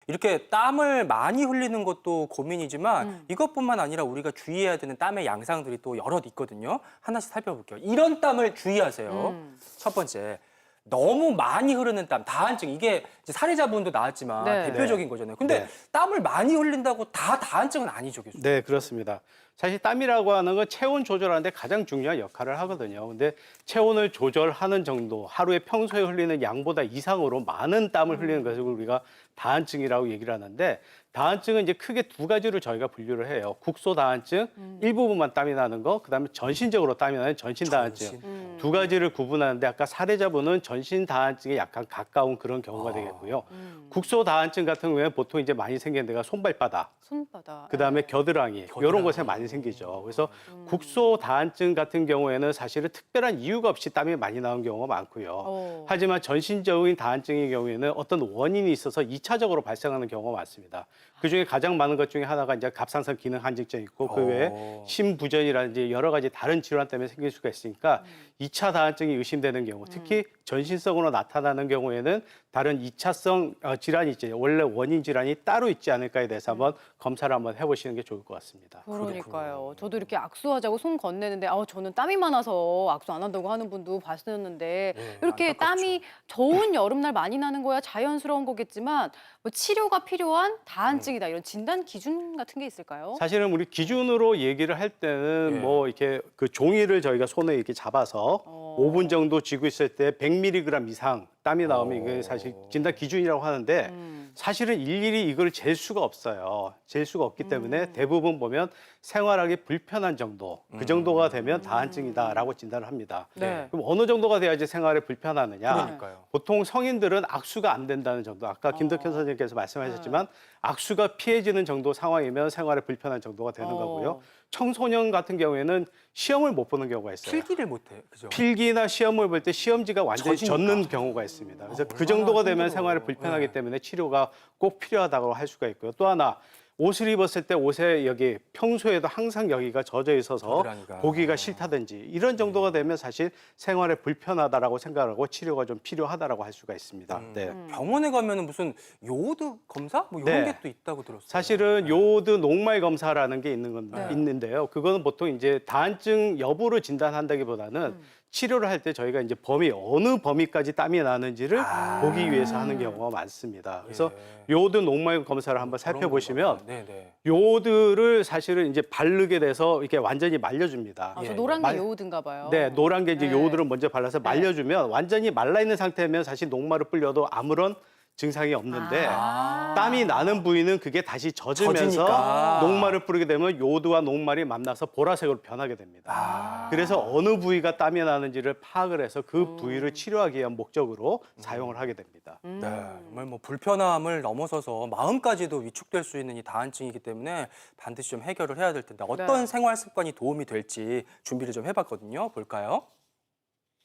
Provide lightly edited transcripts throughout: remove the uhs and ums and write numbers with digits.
이렇게 땀을 많이 흘리는 것도 고민이지만 이것뿐만 아니라 우리가 주의해야 되는 땀의 양상들이 또 여럿 있거든요. 하나씩 살펴볼게요. 이런 땀을 주의하세요. 첫 번째. 너무 많이 흐르는 땀, 다한증. 이게 이제 사례자분도 나왔지만 네. 대표적인 거잖아요. 근데 네. 땀을 많이 흘린다고 다 다한증은 아니죠, 교수님. 네, 그렇습니다. 사실 땀이라고 하는 건 체온 조절하는데 가장 중요한 역할을 하거든요. 근데 체온을 조절하는 정도, 하루에 평소에 흘리는 양보다 이상으로 많은 땀을 흘리는 것을 우리가 다한증이라고 얘기를 하는데, 다한증은 이제 크게 두 가지로 저희가 분류를 해요. 국소 다한증, 일부분만 땀이 나는 거, 그다음에 전신적으로 땀이 나는 전신 다한증. 두 가지를 구분하는데 아까 사례자분은 전신 다한증에 약간 가까운 그런 경우가 되겠고요. 국소 다한증 같은 경우에 보통 이제 많이 생기는 데가 손발바닥, 손바닥. 그다음에 겨드랑이 이런 곳에 많이 생기죠. 그래서 국소 다한증 같은 경우에는 사실은 특별한 이유가 없이 땀이 많이 나는 경우가 많고요. 하지만 전신적인 다한증의 경우에는 어떤 원인이 있어서 2차적으로 발생하는 경우가 많습니다. 그중에 가장 많은 것 중에 하나가 이제 갑상선 기능 한직증이 있고 그 외에 심부전이라든지 여러 가지 다른 질환 때문에 생길 수가 있으니까 2차 다한증이 의심되는 경우, 특히 전신성으로 나타나는 경우에는 다른 2차성 질환이 있죠. 원래 원인 질환이 따로 있지 않을까에 대해서 한번 검사를 한번 해보시는 게 좋을 것 같습니다. 그러니까요. 저도 이렇게 악수하자고 손 건네는데 저는 땀이 많아서 악수 안 한다고 하는 분도 봤었는데 이렇게 안타깝죠. 땀이 더운 여름날 많이 나는 거야 자연스러운 거겠지만 뭐 치료가 필요한 다한증이다 이런 진단 기준 같은 게 있을까요? 사실은 우리 기준으로 얘기를 할 때는 예. 뭐 이렇게 그 종이를 저희가 손에 이렇게 잡아서 5분 정도 쥐고 있을 때 100mg 이상 땀이 나오면 이게 사실 진단 기준이라고 하는데 사실은 일일이 이걸 잴 수가 없어요. 잴 수가 없기 때문에 대부분 보면 생활하기 불편한 정도, 그 정도가 되면 다한증이다라고 진단을 합니다. 네. 그럼 어느 정도가 돼야지 생활에 불편하느냐? 그러니까요. 보통 성인들은 악수가 안 된다는 정도, 아까 김덕현 선생님께서 말씀하셨지만 악수가 피해지는 정도 상황이면 생활에 불편한 정도가 되는 거고요. 청소년 같은 경우에는 시험을 못 보는 경우가 있어요. 필기를 못해, 그죠? 필기나 시험을 볼 때 시험지가 완전히 젖으니까. 젖는 경우가 있습니다. 그래서 그 얼마나 정도가 되면 힘들어. 생활에 불편하기 네. 때문에 치료가 꼭 필요하다고 할 수가 있고요. 또 하나, 옷을 입었을 때 옷에 여기 평소에도 항상 여기가 젖어 있어서 겨드랑이가. 보기가 싫다든지 이런 정도가 되면 사실 생활에 불편하다라고 생각하고 치료가 좀 필요하다라고 할 수가 있습니다. 네. 병원에 가면은 무슨 요오드 검사? 뭐 이런 네. 게 또 있다고 들었어요. 사실은 요오드 녹말 검사라는 게 있는데요. 그거는 보통 이제 다한증 여부를 진단한다기보다는 치료를 할 때 저희가 이제 어느 범위까지 땀이 나는지를 보기 위해서 하는 경우가 많습니다. 그래서 요오드 녹말 검사를 한번 살펴보시면 네네. 요오드를 사실은 이제 바르게 돼서 이렇게 완전히 말려줍니다. 저 노란 게 요오드인가 봐요. 네, 노란 게 이제 네. 요오드를 먼저 발라서 말려주면 완전히 말라 있는 상태면 사실 녹말을 뿌려도 아무런 증상이 없는데 땀이 나는 부위는 그게 다시 젖으면서 젖으니까. 녹말을 뿌리게 되면 요오드와 녹말이 만나서 보라색으로 변하게 됩니다. 그래서 어느 부위가 땀이 나는지를 파악을 해서 그 부위를 치료하기 위한 목적으로 사용을 하게 됩니다. 네, 정말 뭐 불편함을 넘어서서 마음까지도 위축될 수 있는 이 다한증이기 때문에 반드시 좀 해결을 해야 될 텐데 어떤 네. 생활 습관이 도움이 될지 준비를 좀 해봤거든요. 볼까요?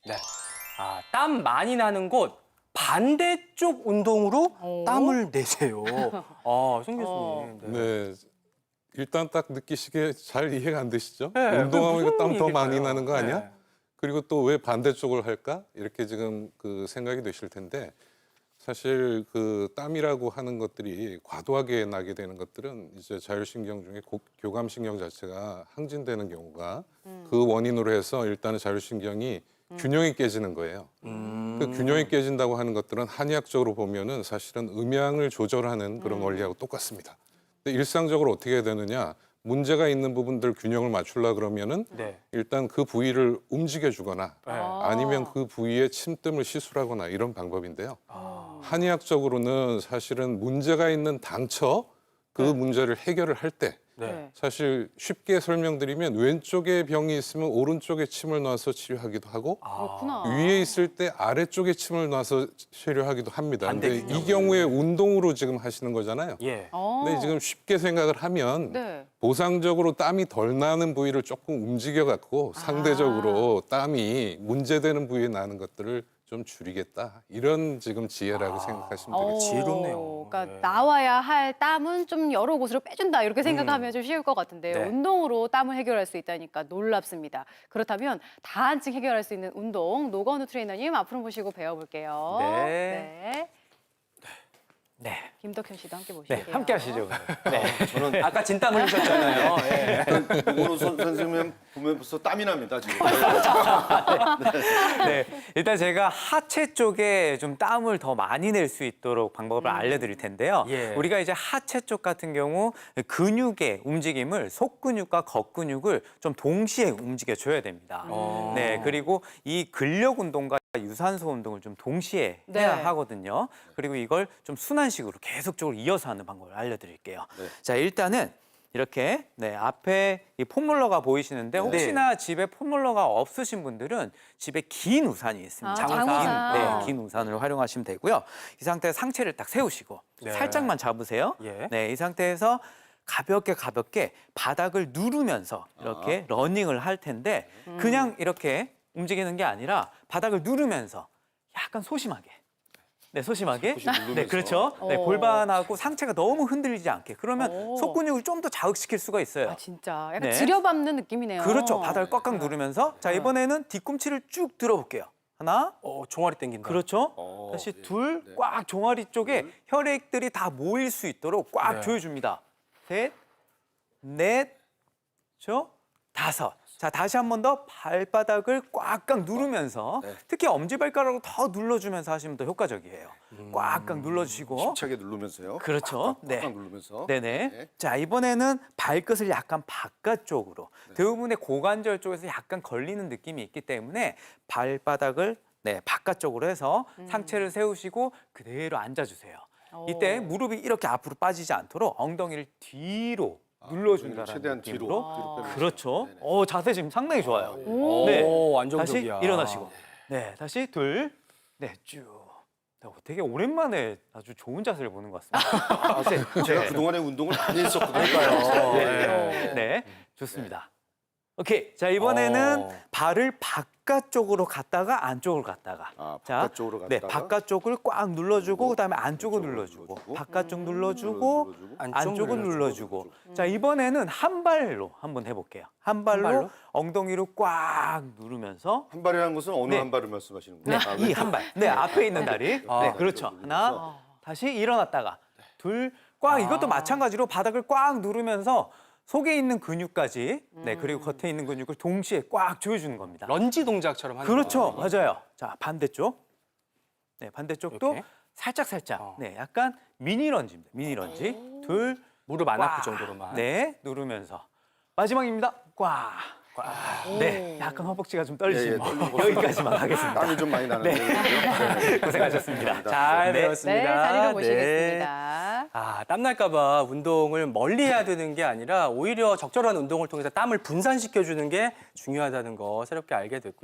네, 땀 많이 나는 곳 반대쪽 운동으로 땀을 내세요. 송 교수님. 네. 네. 일단 딱 느끼시기에 잘 이해가 안 되시죠? 네, 운동하면 무슨 이거 땀 더 많이 얘기일까요? 나는 거 아니야? 네. 그리고 또 왜 반대쪽을 할까? 이렇게 지금 그 생각이 되실 텐데 사실 그 땀이라고 하는 것들이 과도하게 나게 되는 것들은 이제 자율신경 중에 교감신경 자체가 항진되는 경우가 그 원인으로 해서 일단은 자율신경이 균형이 깨지는 거예요. 그 균형이 깨진다고 하는 것들은 한의학적으로 보면은 사실은 음양을 조절하는 그런 원리하고 똑같습니다. 근데 일상적으로 어떻게 해야 되느냐? 문제가 있는 부분들 균형을 맞추려 그러면은 네. 일단 그 부위를 움직여 주거나 네. 아니면 그 부위에 침뜸을 시술하거나 이런 방법인데요. 한의학적으로는 사실은 문제가 있는 당처 그 문제를 해결을 할 때 네. 사실 쉽게 설명드리면 왼쪽에 병이 있으면 오른쪽에 침을 놔서 치료하기도 하고 그렇구나. 위에 있을 때 아래쪽에 침을 놔서 치료하기도 합니다. 근데 반대군요. 이 경우에 운동으로 지금 하시는 거잖아요. 예. 근데 지금 쉽게 생각을 하면 네. 보상적으로 땀이 덜 나는 부위를 조금 움직여 갖고 상대적으로 땀이 문제되는 부위에 나는 것들을 좀 줄이겠다. 이런 지금 지혜라고 생각하시면 되겠습니다. 지혜롭네요. 그러니까 네. 나와야 할 땀은 좀 여러 곳으로 빼준다 이렇게 생각하면 좀 쉬울 것 같은데요. 네. 운동으로 땀을 해결할 수 있다니까 놀랍습니다. 그렇다면 다한증 해결할 수 있는 운동 노건우 트레이너님 앞으로 모시고 배워볼게요. 네. 네. 김덕현 씨도 함께 모실게요. 네, 함께 하시죠. 네. 저는 아까 진땀 흘리셨잖아요. 예. 요거는 선생님 보면 벌써 땀이 납니다 지금. 네, 일단 제가 하체 쪽에 좀 땀을 더 많이 낼 수 있도록 방법을 알려드릴 텐데요. 예. 우리가 이제 하체 쪽 같은 경우 근육의 움직임을 속근육과 겉근육을 좀 동시에 움직여줘야 됩니다. 네, 그리고 이 근력 운동과 유산소 운동을 좀 동시에 네. 해야 하거든요. 그리고 이걸 좀 순환식으로 계속적으로 이어서 하는 방법을 알려드릴게요. 네. 자, 일단은 이렇게 앞에 이 폼롤러가 보이시는데 혹시나 집에 폼롤러가 없으신 분들은 집에 긴 우산이 있습니다. 아, 장우산. 긴 우산을 활용하시면 되고요. 이 상태에서 상체를 딱 세우시고 네. 살짝만 잡으세요. 예. 네, 이 상태에서 가볍게 바닥을 누르면서 이렇게 러닝을 할 텐데 그냥 이렇게 움직이는 게 아니라 바닥을 누르면서 약간 소심하게. 네, 소심하게. 누르면서. 네, 그렇죠. 네, 오. 골반하고 상체가 너무 흔들리지 않게. 그러면 오. 속근육을 좀 더 자극시킬 수가 있어요. 아 진짜 약간 네. 들여밟는 느낌이네요. 그렇죠. 바닥을 꽉꽉 누르면서 자, 이번에는 뒤꿈치를 쭉 들어볼게요. 하나, 종아리 땡긴다. 그렇죠. 어, 다시 네. 둘, 네. 꽉 종아리 쪽에 혈액들이 다 모일 수 있도록 꽉 네. 조여줍니다. 셋, 넷, 다섯. 자, 다시 한 번 더 발바닥을 꽉꽉 누르면서 네. 특히 엄지발가락으로 더 눌러주면서 하시면 더 효과적이에요. 꽉꽉 눌러주시고. 힘차게 누르면서요. 그렇죠. 네. 네. 누르면서. 네네. 네. 자, 이번에는 발끝을 약간 바깥쪽으로 대부분의 고관절 쪽에서 약간 걸리는 느낌이 있기 때문에 발바닥을 바깥쪽으로 해서 상체를 세우시고 그대로 앉아주세요. 이때 무릎이 이렇게 앞으로 빠지지 않도록 엉덩이를 뒤로 눌러준다는 최대한 느낌으로. 뒤로 빼면서. 그렇죠. 네네. 자세 지금 상당히 좋아요. 오. 네. 오, 다시 안정적이야. 일어나시고. 네, 다시 둘. 네, 쭉. 되게 오랜만에 아주 좋은 자세를 보는 것 같습니다. 제가 그동안에 운동을 많이 했었거든요. 네, 좋습니다. 오케이. 자, 이번에는 발을 바깥쪽으로 갔다가 안쪽으로 갔다가. 아, 자, 바깥쪽으로 네, 갔다가? 바깥쪽을 꽉 눌러주고 그다음에 안쪽을 안쪽으로 눌러주고 눌러주고. 바깥쪽 눌러주고 눌러주고. 안쪽을 눌러주고. 자, 이번에는 한 발로 한번 해볼게요. 한 발로 발로? 엉덩이로 꽉 누르면서 한 발이라는 것은 어느 네. 한 발을 말씀하시는 네, 거예요? 이 한 발. 네, 앞에 있는 다리. 아, 네, 그렇죠. 하나, 다시 일어났다가 둘, 꽉 이것도 마찬가지로 바닥을 꽉 누르면서 속에 있는 근육까지, 네, 그리고 겉에 있는 근육을 동시에 꽉 조여주는 겁니다. 런지 동작처럼 하는 그렇죠, 거구나. 맞아요. 자, 반대쪽. 네, 반대쪽도 이렇게? 살짝. 네, 약간 미니 런지입니다. 미니 런지. 둘, 무릎 안 꽉. 아플 정도로만. 네, 누르면서. 마지막입니다. 꽉. 네, 약간 허벅지가 좀 떨리시면 여기까지만 하겠습니다. 땀이 좀 많이 나는데. 네. 고생하셨습니다. 잘 네. 배웠습니다. 네, 자리로 네. 모시겠습니다. 땀날까봐 운동을 멀리 해야 되는 게 아니라 오히려 적절한 운동을 통해서 땀을 분산시켜주는 게 중요하다는 거 새롭게 알게 됐고요.